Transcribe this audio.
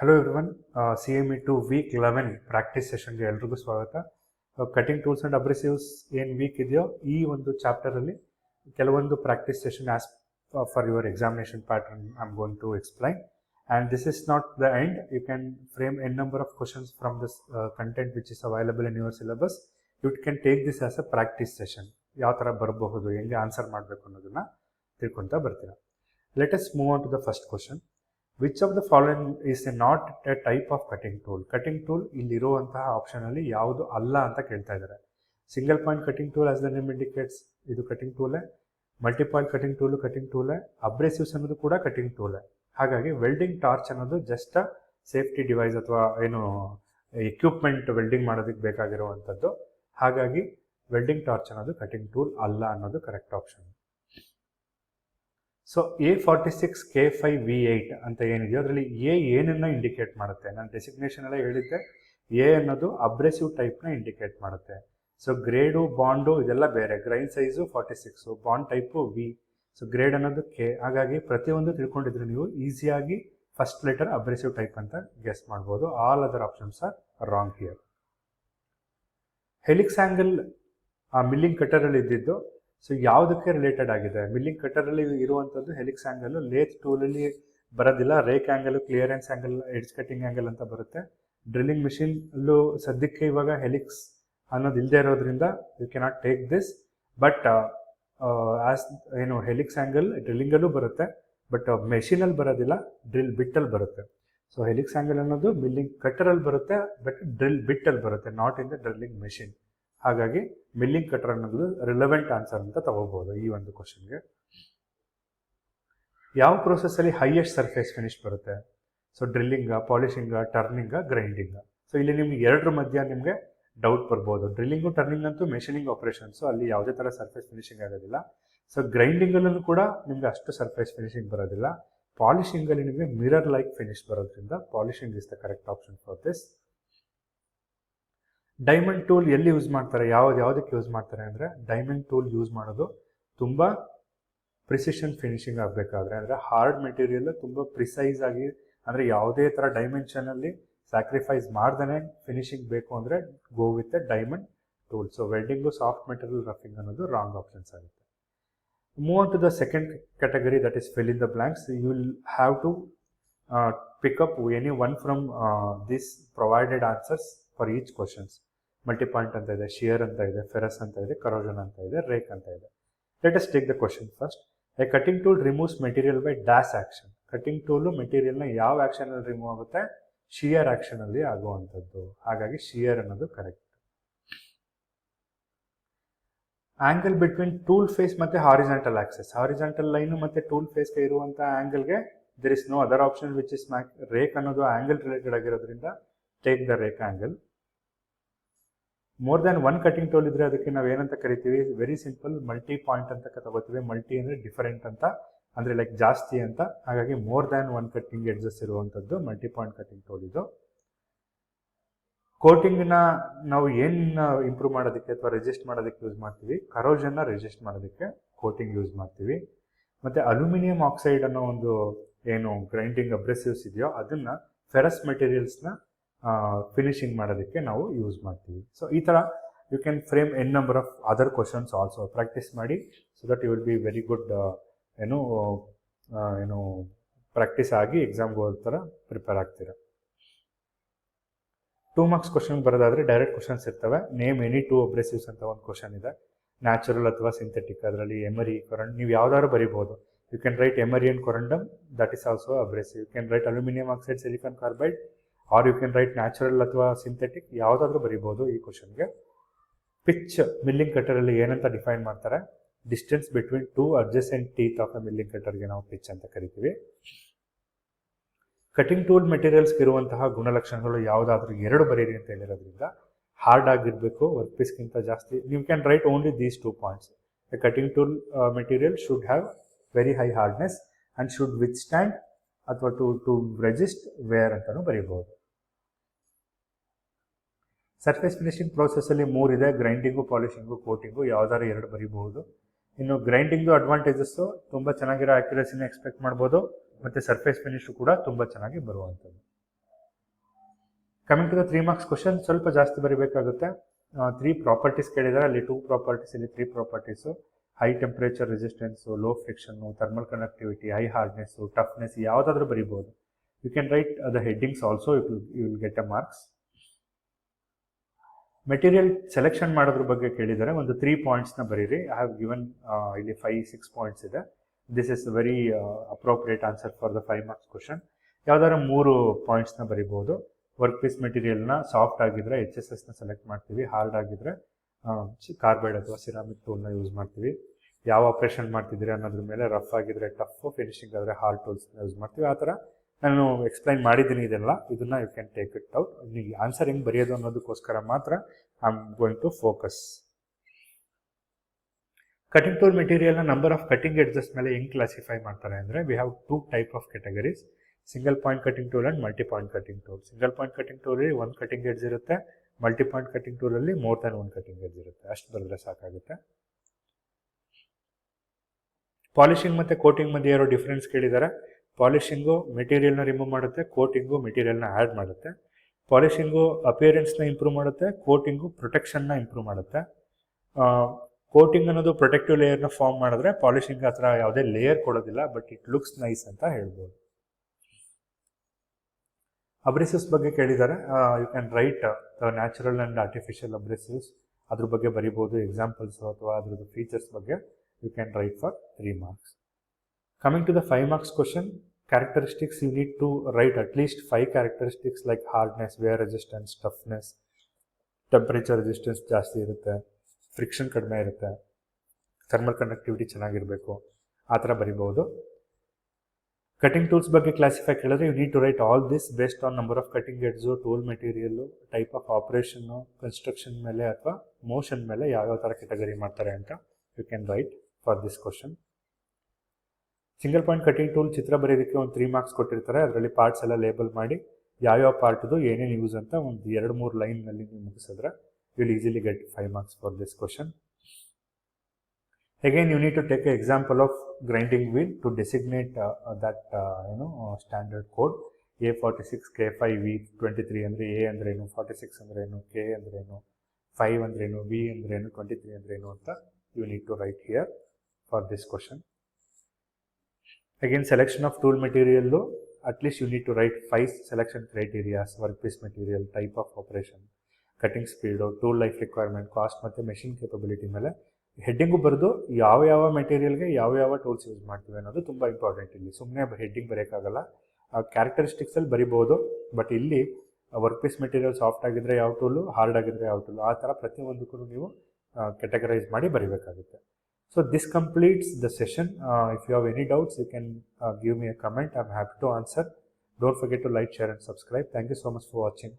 Hello everyone, CME 2 week 11 practice ಸೆಷನ್ಗೆ ಎಲ್ರಿಗೂ ಸ್ವಾಗತ. ಕಟಿಂಗ್ ಟೂಲ್ಸ್ ಆ್ಯಂಡ್ ಅಬ್ರೆಸಿವ್ಸ್ ಏನು ವೀಕ್ ಇದೆಯೋ ಈ ಒಂದು ಚಾಪ್ಟರಲ್ಲಿ ಕೆಲವೊಂದು practice session as for your examination pattern I am going to explain. And this is not the end. You can frame n number of questions from this content which is available in your syllabus. You can take this as a practice session. ಯಾವ ಥರ ಬರಬಹುದು, ಹೆಂಗೆ answer ಮಾಡಬೇಕು ಅನ್ನೋದನ್ನು ತಿಳ್ಕೊತಾ ಬರ್ತೀರಾ. Let us move on to the first question. Which of the following is not A type of cutting tool? Cutting tool ಇಲ್ಲಿರುವಂತಹ ಆಪ್ಷನಲ್ಲಿ ಯಾವುದು ಅಲ್ಲ ಅಂತ ಕೇಳ್ತಾ ಇದ್ದಾರೆ. Single point cutting tool as the name indicates, ಇದು ಕಟಿಂಗ್ ಟೂಲೇ. ಮಲ್ಟಿಪಾಯಿಂಟ್ ಕಟಿಂಗ್ ಟೂಲು ಕಟಿಂಗ್ ಟೂಲೇ. ಅಬ್ರೆಸಿವ್ಸ್ ಅನ್ನೋದು ಕೂಡ ಕಟಿಂಗ್ ಟೂಲೇ. ಹಾಗಾಗಿ ವೆಲ್ಡಿಂಗ್ ಟಾರ್ಚ್ ಅನ್ನೋದು ಜಸ್ಟ್ ಸೇಫ್ಟಿ ಡಿವೈಸ್ ಅಥವಾ ಏನು ಎಕ್ವಿಪ್ಮೆಂಟ್ ವೆಲ್ಡಿಂಗ್ ಮಾಡೋದಕ್ಕೆ ಬೇಕಾಗಿರುವಂಥದ್ದು. ಹಾಗಾಗಿ ವೆಲ್ಡಿಂಗ್ ಟಾರ್ಚ್ ಅನ್ನೋದು ಕಟಿಂಗ್ ಟೂಲ್ ಅಲ್ಲ ಅನ್ನೋದು correct option. So A46 K5 V8 ಅಂತ ಏನಿದೆಯೋ ಅದರಲ್ಲಿ ಎ ಏನನ್ನ ಇಂಡಿಕೇಟ್ ಮಾಡುತ್ತೆ? ನಾನು ಡೆಸಿಗ್ನೇಷನ್ ಎಲ್ಲ ಹೇಳಿದ್ದೆ. ಎ ಅನ್ನೋದು ಅಬ್ರೆಸಿವ್ ಟೈಪ್ನ ಇಂಡಿಕೇಟ್ ಮಾಡುತ್ತೆ. ಸೊ ಗ್ರೇಡು, ಬಾಂಡು ಇದೆಲ್ಲ ಬೇರೆ. Grain size 46, bond type V, so grade ಅನ್ನೋದು ಕೆ. ಹಾಗಾಗಿ ಪ್ರತಿಯೊಂದು ತಿಳ್ಕೊಂಡಿದ್ರು ನೀವು ಈಸಿಯಾಗಿ ಫಸ್ಟ್ ಲೆಟರ್ ಅಬ್ರೆಸಿವ್ ಟೈಪ್ ಅಂತ ಗೆಸ್ ಮಾಡ್ಬೋದು. All other options are wrong here. Helix angle milling ಕಟ್ಟರಲ್ಲಿ ಇದ್ದಿದ್ದು ಸೊ ಯಾವುದಕ್ಕೆ ರಿಲೇಟೆಡ್ ಆಗಿದೆ? ಮಿಲ್ಲಿಂಗ್ ಕಟ್ಟರಲ್ಲಿ ಇರುವಂಥದ್ದು ಹೆಲಿಕ್ಸ್ ಆ್ಯಂಗಲ್. ಲೇತ್ ಟೂಲಲ್ಲಿ ಬರೋದಿಲ್ಲ. Rake angle, clearance angle, edge cutting angle ಅಂತ ಬರುತ್ತೆ. ಡ್ರಿಲ್ಲಿಂಗ್ ಮಿಷಿನಲ್ಲೂ ಸದ್ಯಕ್ಕೆ ಇವಾಗ ಹೆಲಿಕ್ಸ್ ಅನ್ನೋದು ಇಲ್ಲದೆ ಇರೋದ್ರಿಂದ you cannot take this. But as ಏನು ಹೆಲಿಕ್ಸ್ ಆ್ಯಂಗಲ್ ಡ್ರಿಲ್ಲಿಂಗಲ್ಲೂ ಬರುತ್ತೆ, ಬಟ್ ಮೆಷಿನಲ್ಲಿ ಬರೋದಿಲ್ಲ, ಡ್ರಿಲ್ ಬಿಟ್ಟಲ್ಲಿ ಬರುತ್ತೆ. ಸೊ ಹೆಲಿಕ್ಸ್ ಆ್ಯಂಗಲ್ ಅನ್ನೋದು ಮಿಲ್ಲಿಂಗ್ ಕಟ್ಟರಲ್ಲಿ ಬರುತ್ತೆ, ಬಟ್ ಡ್ರಿಲ್ ಬಿಟ್ಟಲ್ಲಿ ಬರುತ್ತೆ, not in the drilling machine. ಹಾಗಾಗಿ ಮಿಲ್ಲಿಂಗ್ ಕಟರ್ ಅನ್ನೋದು ರಿಲೆವೆಂಟ್ ಆನ್ಸರ್ ಅಂತ ತಗೋಬಹುದು ಈ ಒಂದು ಕ್ವಶನ್ಗೆ. ಯಾವ ಪ್ರೋಸೆಸ್ಸಲ್ಲಿ ಹೈಯೆಸ್ಟ್ ಸರ್ಫೇಸ್ ಫಿನಿಶ್ ಬರುತ್ತೆ? So drilling, polishing, turning, grinding. So ಇಲ್ಲಿ ನಿಮ್ಗೆ ಎರಡರ ಮಧ್ಯ ನಿಮಗೆ ಡೌಟ್ ಬರ್ಬೋದು. ಡ್ರಿಲ್ಲಿಂಗು ಟರ್ನಿಂಗ್ ಅಂತೂ ಮೆಷಿನಿಂಗ್ ಆಪರೇಷನ್ಸು, ಅಲ್ಲಿ ಯಾವುದೇ ಥರ ಸರ್ಫೇಸ್ ಫಿನಿಶಿಂಗ್ ಆಗೋದಿಲ್ಲ. ಸೊ ಗ್ರೈಂಡಿಂಗಲ್ಲೂ ಕೂಡ ನಿಮಗೆ ಅಷ್ಟು ಸರ್ಫೇಸ್ ಫಿನಿಶಿಂಗ್ ಬರೋದಿಲ್ಲ. ಪಾಲಿಶಿಂಗಲ್ಲಿ ನಿಮಗೆ ಮಿರರ್ ಲೈಕ್ ಫಿನಿಶ್ ಬರೋದ್ರಿಂದ polishing is the correct option for this. Diamond tool ಎಲ್ಲಿ ಯೂಸ್ ಮಾಡ್ತಾರೆ? ಯಾವುದಕ್ಕೆ ಯೂಸ್ ಮಾಡ್ತಾರೆ ಅಂದರೆ, ಡೈಮಂಡ್ ಟೂಲ್ ಯೂಸ್ ಮಾಡೋದು ತುಂಬ ಪ್ರಿಸಿಷನ್ ಫಿನಿಶಿಂಗ್ ಆಗಬೇಕಾದ್ರೆ, ಅಂದರೆ ಹಾರ್ಡ್ ಮೆಟೀರಿಯಲ್ ತುಂಬ ಪ್ರಿಸೈಸ್ ಆಗಿ, ಅಂದರೆ ಯಾವುದೇ ಥರ ಡೈಮೆನ್ಷನಲ್ಲಿ ಸ್ಯಾಕ್ರಿಫೈಸ್ ಮಾಡ್ದೇ ಫಿನಿಶಿಂಗ್ ಬೇಕು ಅಂದರೆ go with a diamond tool. So welding, soft material, roughing ಅನ್ನೋದು ರಾಂಗ್ ಆಪ್ಷನ್ಸ್ ಆಗುತ್ತೆ. Move on to the second category, that is fill in the blanks. You will have to pick up any one from these provided answers for each questions. ಮಲ್ಟಿಪಾಯಿಂಟ್ ಅಂತ ಇದೆ, shear ಅಂತ ಇದೆ, ferrous ಅಂತ ಇದೆ, corrosion ಅಂತ ಇದೆ, rake ಅಂತ ಇದೆ. Let us take the question first. A cutting tool removes material by dash action. Cutting tool ಮೆಟೀರಿಯಲ್ನ ಯಾವ ಆಕ್ಷನಲ್ಲಿ ರಿಮೂವ್ ಆಗುತ್ತೆ? ಶಿಯರ್ ಆಕ್ಷನಲ್ಲಿ ಆಗುವಂಥದ್ದು. ಹಾಗಾಗಿ ಶಿಯರ್ ಅನ್ನೋದು correct. Angle between tool face ಮತ್ತು ಹಾರಿಜಾಂಟಲ್ ಆಕ್ಸೆಸ್. ಹಾರಿಜಾಂಟಲ್ ಲೈನು ಮತ್ತು ಟೂಲ್ ಫೇಸ್ಗೆ ಇರುವಂಥ ಆ್ಯಂಗಲ್ಗೆ there is no other option which is rake ಅನ್ನೋದು ಆ್ಯಂಗಲ್ ರಿಲೇಟೆಡ್ ಆಗಿರೋದ್ರಿಂದ take the rake angle. More than one cutting tool ಇದ್ದರೆ ಅದಕ್ಕೆ ನಾವು ಏನಂತ ಕರಿತೀವಿ? ವೆರಿ ಸಿಂಪಲ್, ಮಲ್ಟಿ ಪಾಯಿಂಟ್ ಅಂತ ತಗೋತೀವಿ. ಮಲ್ಟಿ ಅಂದರೆ ಡಿಫರೆಂಟ್ ಅಂತ, ಅಂದರೆ ಲೈಕ್ ಜಾಸ್ತಿ ಅಂತ. ಹಾಗಾಗಿ more than one cutting edges ಇರುವಂಥದ್ದು ಮಲ್ಟಿ ಪಾಯಿಂಟ್ ಕಟಿಂಗ್ ಟೂಲ್ ಇದು. ಕೋಟಿಂಗ್ನ ನಾವು ಏನು ಇಂಪ್ರೂವ್ ಮಾಡೋದಕ್ಕೆ ಅಥವಾ ರೆಜಿಸ್ಟ್ ಮಾಡೋದಕ್ಕೆ ಯೂಸ್ ಮಾಡ್ತೀವಿ? ಕರೋಷನ್ನ ರೆಜಿಸ್ಟ್ ಮಾಡೋದಕ್ಕೆ ಕೋಟಿಂಗ್ ಯೂಸ್ ಮಾಡ್ತೀವಿ. ಮತ್ತು ಅಲ್ಯೂಮಿನಿಯಂ ಆಕ್ಸೈಡ್ ಅನ್ನೋ ಒಂದು ಏನು ಗ್ರೈಂಡಿಂಗ್ ಅಬ್ರೆಸಿವ್ಸ್ ಇದೆಯೋ ಅದನ್ನು ಫೆರಸ್ ಮೆಟೀರಿಯಲ್ಸ್ನ ಫಿನಿಶಿಂಗ್ ಮಾಡೋದಕ್ಕೆ ನಾವು ಯೂಸ್ ಮಾಡ್ತೀವಿ. ಸೊ ಈ ಥರ you can frame n number of other questions also. Practice ಮಾಡಿ so that you will be very good ಏನು ಪ್ರಾಕ್ಟೀಸ್ ಆಗಿ ಎಕ್ಸಾಮ್ಗೆ ಹೋದ ಥರ ಪ್ರಿಪೇರ್ ಆಗ್ತೀರಾ. 2 marks ಕ್ವಶನ್ ಬರೋದಾದರೆ ಡೈರೆಕ್ಟ್ ಕ್ವಶನ್ಸ್ ಇರ್ತವೆ. ನೇಮ್ ಎನಿ 2 ಅಬ್ರೆಸಿವ್ಸ್ ಅಂತ ಒಂದು ಕ್ವಶನ್ ಇದೆ. ನ್ಯಾಚುರಲ್ ಅಥವಾ ಸಿಂಥೆಟಿಕ್, ಅದರಲ್ಲಿ ಎಮರಿ, ಕೊರಂಡ್ ನೀವು ಯಾವ್ದಾದ್ರು ಬರೀಬೋದು. You can write emery and corundum, that is also abrasive. You can write aluminium oxide, silicon carbide, or you can write natural ಅಥವಾ ಸಿಂಥೆಟಿಕ್, ಯಾವುದಾದ್ರೂ ಬರೀಬೋದು ಈ ಕ್ವಶನ್ಗೆ. ಪಿಚ್ ಮಿಲ್ಲಿಂಗ್ ಕಟ್ಟರಲ್ಲಿ ಏನಂತ ಡಿಫೈನ್ ಮಾಡ್ತಾರೆ? Distance between 2 adjacent teeth of a milling ಕಟ್ಟರ್ಗೆ ನಾವು pitch ಅಂತ ಕರಿತೀವಿ. ಕಟಿಂಗ್ ಟೂಲ್ ಮೆಟೀರಿಯಲ್ಸ್ಗೆ ಇರುವಂತಹ ಗುಣಲಕ್ಷಣಗಳು ಯಾವುದಾದ್ರೂ 2 ಬರೀರಿ ಅಂತ ಹೇಳಿರೋದ್ರಿಂದ ಹಾರ್ಡ್ ಆಗಿರಬೇಕು, ವರ್ಕ್ ಪೀಸ್ಗಿಂತ ಜಾಸ್ತಿ. You can write only these 2 points. A cutting tool material should have very high hardness and should withstand ಅಥವಾ ಟು ರೆಜಿಸ್ಟ್ ವೇರ್ ಅಂತಲೂ ಬರೀಬಹುದು. ಸರ್ಫೇಸ್ ಫಿನಿಶಿಂಗ್ ಪ್ರೋಸೆಸ್ಸಲ್ಲಿ 3 ಇದೆ: ಗ್ರೈಂಡಿಂಗು, ಪಾಲಿಶಿಂಗು, ಕೋಟಿಂಗು. ಯಾವುದಾದ್ರು 2 ಬರೀಬಹುದು. ಇನ್ನು ಗ್ರೈಂಡಿಂಗ್ದು ಅಡ್ವಾಂಟೇಜಸ್ಸು ತುಂಬ ಚೆನ್ನಾಗಿರೋ ಆ್ಯಕ್ಯುರಸಿನ ಎಕ್ಸ್ಪೆಕ್ಟ್ ಮಾಡ್ಬೋದು, ಮತ್ತು ಸರ್ಫೇಸ್ ಫಿನಿಶು ಕೂಡ ತುಂಬ ಚೆನ್ನಾಗಿ ಬರುವಂಥದ್ದು. Coming to the 3 marks question ಸ್ವಲ್ಪ ಜಾಸ್ತಿ ಬರೀಬೇಕಾಗುತ್ತೆ. 3 ಪ್ರಾಪರ್ಟೀಸ್ ಕೇಳಿದ್ದಾರೆ, ಅಲ್ಲಿ 2 ಪ್ರಾಪರ್ಟೀಸ್, ಇಲ್ಲಿ 3 properties. High temperature resistance, low friction, thermal conductivity, high hardness, toughness, ಯಾವುದಾದ್ರೂ ಬರೀಬೋದು. You can write the headings also, you will get a marks. Material selection ಮಾಡೋದ್ರ ಬಗ್ಗೆ ಕೇಳಿದರೆ ಒಂದು 3 ಪಾಯಿಂಟ್ಸ್ನ ಬರೀರಿ. ಐ ಹ್ಯಾವ್ ಗಿವನ್ ಇಲ್ಲಿ 5-6 ಪಾಯಿಂಟ್ಸ್ ಇದೆ. This is very appropriate answer for the 5 marks question. ಯಾವ್ದಾದ್ರು 3 ಪಾಯಿಂಟ್ಸ್ನ ಬರಿಬೋದು. ವರ್ಕ್ ಪೀಸ್ ಮೆಟೀರಿಯಲ್ನ ಸಾಫ್ಟ್ ಆಗಿದ್ರೆ HSSನ ಸೆಲೆಕ್ಟ್ ಮಾಡ್ತೀವಿ, ಹಾರ್ಡ್ ಆಗಿದ್ರೆ ಕಾರ್ಬೈಡ್ ಅಥವಾ ಸಿರಾಮಿಕ್ ಟೂಲ್ನ ಯೂಸ್ ಮಾಡ್ತೀವಿ. ಯಾವ ಆಪ್ರೇಷನ್ ಮಾಡ್ತಿದ್ದೀರಿ ಅನ್ನೋದ್ರ ಮೇಲೆ, ರಫ್ ಆಗಿದ್ರೆ ಟಫ್, ಫಿನಿಶಿಂಗ್ ಆದರೆ ಹಾರ್ಡ್ ಟೂಲ್ಸ್ನ ಯೂಸ್ ಮಾಡ್ತೀವಿ. ಆ ಥರ ನಾನು ಎಕ್ಸ್ಪ್ಲೈನ್ ಮಾಡಿದ್ದೀನಿ ಇದೆಲ್ಲ. ಇದನ್ನು you can take it out. ನೀವು ಆನ್ಸರ್ ಹೆಂಗೆ ಬರೆಯೋದು ಅನ್ನೋದಕ್ಕೋಸ್ಕರ ಮಾತ್ರ I am going to focus. Cutting tool ಮೆಟೀರಿಯಲ್ನ ನಂಬರ್ ಆಫ್ ಕಟಿಂಗ್ ಎಡ್ಜಸ್ ಮೇಲೆ ಹೆಂಗೆ ಕ್ಲಾಸಿಫೈ ಮಾಡ್ತಾರೆ ಅಂದರೆ, we have 2 type of categories, single point cutting tool and multi point cutting tool. Single point cutting ಟೂಲಲ್ಲಿ 1 ಕಟಿಂಗ್ ಎಡ್ಜ್ ಇರುತ್ತೆ, multi point cutting ಟೂಲಲ್ಲಿ more than 1 cutting edge ಇರುತ್ತೆ. ಅಷ್ಟು ಬರೆದ್ರೆ ಸಾಕಾಗುತ್ತೆ. ಪಾಲಿಶಿಂಗ್ ಮತ್ತು ಕೋಟಿಂಗ್ ಮಧ್ಯೆ ಯಾರೋ ಡಿಫ್ರೆನ್ಸ್ ಕೇಳಿದ್ದಾರೆ. ಪಾಲಿಶಿಂಗು ಮೆಟೀರಿಯಲ್ನ ರಿಮೂವ್ ಮಾಡುತ್ತೆ, ಕೋಟಿಂಗು ಮೆಟೀರಿಯಲ್ನ ಆ್ಯಡ್ ಮಾಡುತ್ತೆ. ಪಾಲಿಶಿಂಗು ಅಪಿಯರೆನ್ಸ್ನ ಇಂಪ್ರೂವ್ ಮಾಡುತ್ತೆ, ಕೋಟಿಂಗು ಪ್ರೊಟೆಕ್ಷನ್ನ ಇಂಪ್ರೂವ್ ಮಾಡುತ್ತೆ. ಕೋಟಿಂಗ್ ಅನ್ನೋದು ಪ್ರೊಟೆಕ್ಟಿವ್ ಲೇಯರ್ನ ಫಾರ್ಮ್ ಮಾಡಿದ್ರೆ, ಪಾಲಿಶಿಂಗ್ ಆ ಥರ ಯಾವುದೇ ಲೇಯರ್ ಕೊಡೋದಿಲ್ಲ, ಬಟ್ ಇಟ್ ಲುಕ್ಸ್ ನೈಸ್ ಅಂತ ಹೇಳ್ಬೋದು. ಅಬ್ರೆಸಿವ್ಸ್ ಬಗ್ಗೆ ಕೇಳಿದ್ದಾರೆ. You can write the natural and artificial abrasives, ಅದ್ರ ಬಗ್ಗೆ ಬರಿಬೋದು. ಎಕ್ಸಾಂಪಲ್ಸು ಅಥವಾ ಅದ್ರದ್ದು ಫೀಚರ್ಸ್ ಬಗ್ಗೆ you can write for 3 marks. Coming to the 5 marks question, characteristics, you need to write at least 5 characteristics like hardness, wear resistance, toughness, temperature resistance ಜಾಸ್ತಿ ಇರುತ್ತೆ, friction ಕಡಿಮೆ ಇರುತ್ತೆ, ಥರ್ಮಲ್ ಕಂಡಕ್ಟಿವಿಟಿ ಚೆನ್ನಾಗಿರಬೇಕು, ಆ ಥರ ಬರಿಬೋದು. ಕಟಿಂಗ್ ಟೂಲ್ಸ್ ಬಗ್ಗೆ ಕ್ಲಾಸಿಫೈ ಕೇಳಿದ್ರೆ, you need to write all this based on number of cutting edge, tool material, type of operation, construction ಮೇಲೆ ಅಥವಾ ಮೋಷನ್ ಮೇಲೆ ಯಾವ್ಯಾವ ಥರ ಕೆಟಗರಿ ಮಾಡ್ತಾರೆ ಅಂತ you can write for this question. Single point cutting tool ಚಿತ್ರ ಬರೆಯೋದಕ್ಕೆ ಒಂದು 3 ಮಾರ್ಕ್ಸ್ ಕೊಟ್ಟಿರ್ತಾರೆ. ಅದರಲ್ಲಿ ಪಾರ್ಟ್ಸ್ ಎಲ್ಲ ಲೇಬಲ್ ಮಾಡಿ ಯಾವ್ಯಾವ ಪಾರ್ಟ್ದು ಏನೇನು ಯೂಸ್ ಅಂತ ಒಂದು 2-3 ಲೈನ್ನಲ್ಲಿ ನೀವು ಮುಗಿಸಿದ್ರೆ you will easily get 5 marks for this question. Again you need to take a example of grinding wheel to designate that standard code. A46 K5 V23 ಅಂದರೆ A ಅಂದ್ರೇನು, 46 ಅಂದ್ರೇನು, K ಅಂದ್ರೇನು, 5 ಅಂದ್ರೇನು, V ಅಂದ್ರೇನು, 23 ಅಂದ್ರೇನು ಅಂತ you need to write here for this question. Again, selection of tool material, at least you need to write 5 selection criteria: workpiece material, type of operation, cutting speed, tool life requirement, cost ಮತ್ತು machine capability ಮೇಲೆ heading ಬರೆದು ಯಾವ ಮೆಟೀರಿಯಲ್ಗೆ ಯಾವ tools use ಮಾಡ್ತೀವಿ ಅನ್ನೋದು ತುಂಬ important. ಇಲ್ಲಿ ಸುಮ್ಮನೆ ಹೆಡ್ಡಿಂಗ್ ಬರೆಯೋಕ್ಕಾಗಲ್ಲ, ಕ್ಯಾರೆಕ್ಟರಿಸ್ಟಿಕ್ಸಲ್ಲಿ ಬರಿಬೋದು. ಬಟ್ ಇಲ್ಲಿ ವರ್ಕ್ಪೀಸ್ ಮೆಟೀರಿಯಲ್ ಸಾಫ್ಟ್ ಆಗಿದ್ರೆ ಯಾವ ಟೂಲು, ಹಾರ್ಡ್ ಆಗಿದ್ರೆ ಯಾವ ಟೂಲು, ಆ ಥರ ಪ್ರತಿಯೊಂದಕ್ಕೂ ನೀವು ಕೆಟಗರೈಸ್ ಮಾಡಿ ಬರೀಬೇಕಾಗುತ್ತೆ. So this completes the session. If you have any doubts, you can give me a comment. I'm happy to answer. Don't forget to like, share and subscribe. Thank you so much for watching.